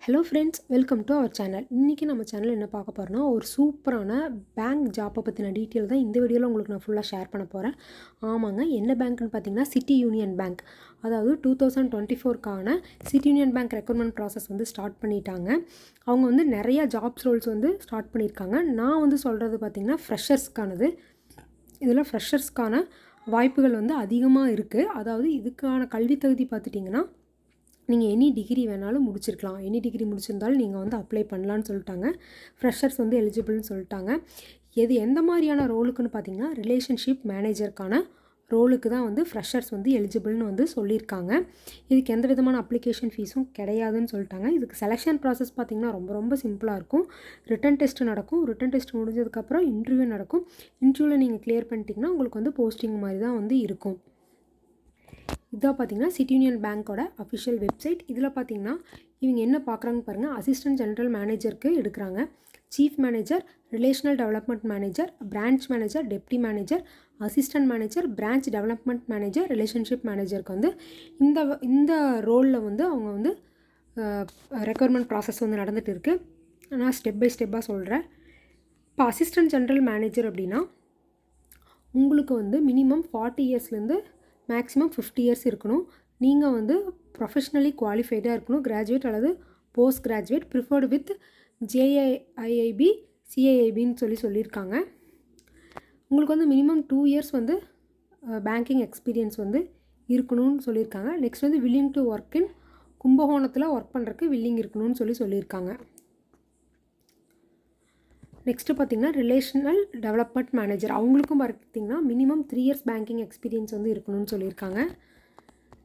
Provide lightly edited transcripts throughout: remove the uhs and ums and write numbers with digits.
Hello friends, welcome to our channel. இன்றைக்கி நம்ம channel என்ன பார்க்க போகிறோன்னா, ஒரு சூப்பரான பேங்க் ஜாப்பை பற்றின டீட்டெயில் தான் இந்த வீடியோவில் உங்களுக்கு நான் ஃபுல்லாக ஷேர் பண்ண போகிறேன். ஆமாங்க, என்ன பேங்க்னு பார்த்தீங்கன்னா சிட்டி யூனியன் பேங்க். அதாவது 2024க்கான City Union Bank recruitment process வந்து ஸ்டார்ட் பண்ணிட்டாங்க. அவங்க வந்து நிறையா ஜாப்ஸ் ரோல்ஸ் வந்து ஸ்டார்ட் பண்ணியிருக்காங்க. நான் வந்து சொல்கிறது பார்த்திங்கன்னா ஃப்ரெஷர்ஸ்க்கானது. இதில் ஃப்ரெஷர்ஸ்க்கான வாய்ப்புகள் வந்து அதிகமாக இருக்குது. அதாவது இதுக்கான கல்வி தகுதி பார்த்துட்டிங்கன்னா நீங்கள் எனி டிகிரி வேணாலும் முடிச்சிருக்கலாம். எனி டிகிரி முடிச்சிருந்தாலும் நீங்கள் வந்து அப்ளை பண்ணலான்னு சொல்லிட்டாங்க. ஃப்ரெஷர்ஸ் வந்து எலிஜிபிள்னு சொல்லிட்டாங்க. எந்த மாதிரியான ரோலுக்குன்னு பார்த்தீங்கன்னா ரிலேஷன்ஷிப் மேனேஜருக்கான ரோலுக்கு தான் வந்து ஃப்ரெஷர்ஸ் வந்து எலிஜிபிள்னு வந்து சொல்லியிருக்காங்க. இதுக்கு எந்த விதமான அப்ளிகேஷன் ஃபீஸும் கிடையாதுன்னு சொல்லிட்டாங்க. இதுக்கு செலெக்ஷன் ப்ராசஸ் பார்த்திங்கன்னா ரொம்ப சிம்பிளாக இருக்கும். ரிட்டன் டெஸ்ட் நடக்கும். ரிட்டன் டெஸ்ட் முடிஞ்சதுக்கப்புறம் இன்டர்வியூ நடக்கும். இன்டர்வியூவில் நீங்கள் கிளியர் பண்ணிட்டீங்கன்னா உங்களுக்கு வந்து போஸ்டிங் மாதிரி தான் வந்து இருக்கும். இதான் பார்த்தீங்கன்னா சிட்டி யூனியன் பேங்க்கோட அஃபிஷியல் வெப்சைட். இதில் பார்த்தீங்கன்னா இவங்க என்ன பார்க்குறாங்கன்னு பாருங்கள். அசிஸ்டன்ட் ஜென்ரல் மேனேஜருக்கு எடுக்கிறாங்க. Chief manager, relational development manager, branch manager, deputy manager, assistant manager, branch development manager, relationship மேனேஜருக்கு வந்து இந்த ரோலில் வந்து அவங்க வந்து ரெக்யர்மெண்ட் ப்ராசஸ் வந்து நடந்துகிட்டு இருக்குது. நான் ஸ்டெப் பை ஸ்டெப்பாக சொல்கிறேன். இப்போ அசிஸ்டன்ட் ஜென்ரல் மேனேஜர் அப்படின்னா உங்களுக்கு வந்து மினிமம் 40 இயர்ஸ்லேருந்து மேக்ஸிமம் 50 இயர்ஸ் இருக்கணும். நீங்கள் வந்து ப்ரொஃபஷ்னலி குவாலிஃபைடாக இருக்கணும். கிராஜுவேட் அல்லது post graduate preferred with JIIB CIIBன்னு சொல்லியிருக்காங்க. உங்களுக்கு வந்து மினிமம் 2 இயர்ஸ் வந்து பேங்கிங் எக்ஸ்பீரியன்ஸ் வந்து இருக்கணும்னு சொல்லியிருக்காங்க. நெக்ஸ்ட் வந்து வில்லிங் டு ஒர்க் இன் கும்பகோணத்தில் ஒர்க் பண்ணுறதுக்கு வில்லிங் இருக்கணும்னு சொல்லியிருக்காங்க. நெக்ஸ்ட்டு பார்த்திங்கன்னா ரிலேஷனல் டெவலப்மெண்ட் மேனேஜர், அவங்களுக்கும் பார்த்திங்கன்னா மினிமம் 3 இயர்ஸ் பேங்கிங் எக்ஸ்பீரியன்ஸ் வந்து இருக்கணும்னு சொல்லியிருக்காங்க.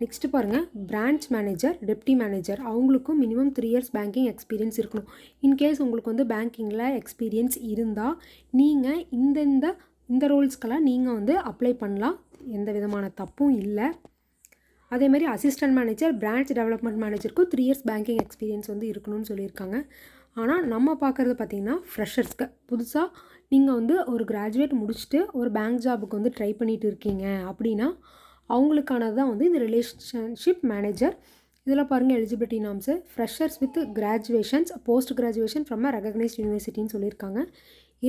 நெக்ஸ்ட்டு பாருங்கள், பிரான்ச் மேனேஜர், டெப்டி மேனேஜர், அவங்களுக்கும் மினிமம் 3 இயர்ஸ் பேங்கிங் எக்ஸ்பீரியன்ஸ் இருக்கணும். இன்கேஸ் உங்களுக்கு வந்து பேங்கிங்கில் எக்ஸ்பீரியன்ஸ் இருந்தால் நீங்கள் இந்த ரோல்ஸ்க்கெல்லாம் நீங்கள் வந்து அப்ளை பண்ணலாம். எந்த விதமான தப்பும் இல்லை. அதேமாதிரி அசிஸ்டன்ட் மேனேஜர், பிரான்ச் டெவலப்மெண்ட் மேனேஜருக்கும் 3 இயர்ஸ் பேங்கிங் எக்ஸ்பீரியன்ஸ் வந்து இருக்கணும்னு சொல்லியிருக்காங்க. ஆனால் நம்ம பார்க்குறது பார்த்திங்கன்னா ஃப்ரெஷர்ஸ்க்கு புதுசாக நீங்கள் வந்து ஒரு கிராஜுவேட் முடிச்சுட்டு ஒரு பேங்க் ஜாபுக்கு வந்து ட்ரை பண்ணிகிட்டு இருக்கீங்க அப்படின்னா அவங்களுக்கானது தான் வந்து இந்த ரிலேஷன்ஷிப் மேனேஜர். இதில் பாருங்கள் eligibility norms. Freshers with graduations, post graduation from a recognised யூனிவர்சிட்டின்னு சொல்லியிருக்காங்க.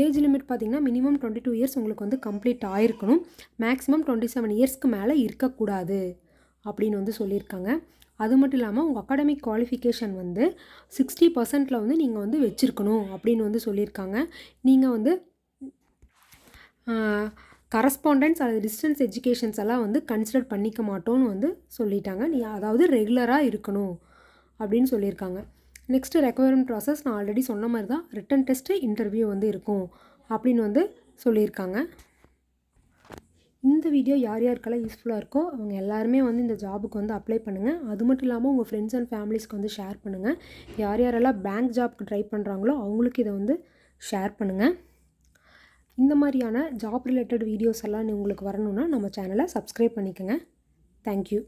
ஏஜ் லிமிட் பார்த்திங்கன்னா மினிமம் 22 இயர்ஸ் உங்களுக்கு வந்து கம்ப்ளீட் ஆகிருக்கணும். மேக்ஸிமம் 27 இயர்ஸ்க்கு மேலே இருக்கக்கூடாது அப்படின்னு வந்து சொல்லியிருக்காங்க. அது மட்டும் இல்லாமல் உங்கள் அகாடமிக் குவாலிஃபிகேஷன் வந்து 60% வந்து நீங்கள் வந்து வச்சுருக்கணும் அப்படின்னு வந்து சொல்லியிருக்காங்க. நீங்கள் வந்து கரஸ்பாண்டன்ஸ் அல்லது டிஸ்டன்ஸ் எஜுகேஷன்ஸ் எல்லாம் வந்து கன்சிடர் பண்ணிக்க மாட்டோன்னு வந்து சொல்லிட்டாங்க. அதாவது ரெகுலராக இருக்கணும் அப்படின்னு சொல்லியிருக்காங்க. நெக்ஸ்ட்டு ரெக்யர்மெண்ட் ப்ராசஸ் நான் ஆல்ரெடி சொன்ன மாதிரி தான். ரிட்டன் டெஸ்ட்டு, இன்டர்வியூ வந்து இருக்கும் அப்படின்னு வந்து சொல்லியிருக்காங்க. இந்த வீடியோ யார் யாருக்கெல்லாம் யூஸ்ஃபுல்லாக இருக்கோ அவங்க எல்லாருமே வந்து இந்த ஜாபுக்கு வந்து அப்ளை பண்ணுங்கள். அது மட்டும் இல்லாமல் உங்கள் ஃப்ரெண்ட்ஸ் அண்ட் ஃபேமிலிஸ்க்கு வந்து ஷேர் பண்ணுங்கள். யாரெல்லாம் பேங்க் ஜாப்க்கு ட்ரை பண்ணுறாங்களோ அவங்களுக்கு இதை வந்து ஷேர் பண்ணுங்கள். இந்த மாதிரியான ஜாப் ரிலேட்டட் வீடியோஸ் எல்லாம் உங்களுக்கு வரணுன்னா நம்ம சேனலை சப்ஸ்கிரைப் பண்ணிக்கோங்க. தேங்க்யூ.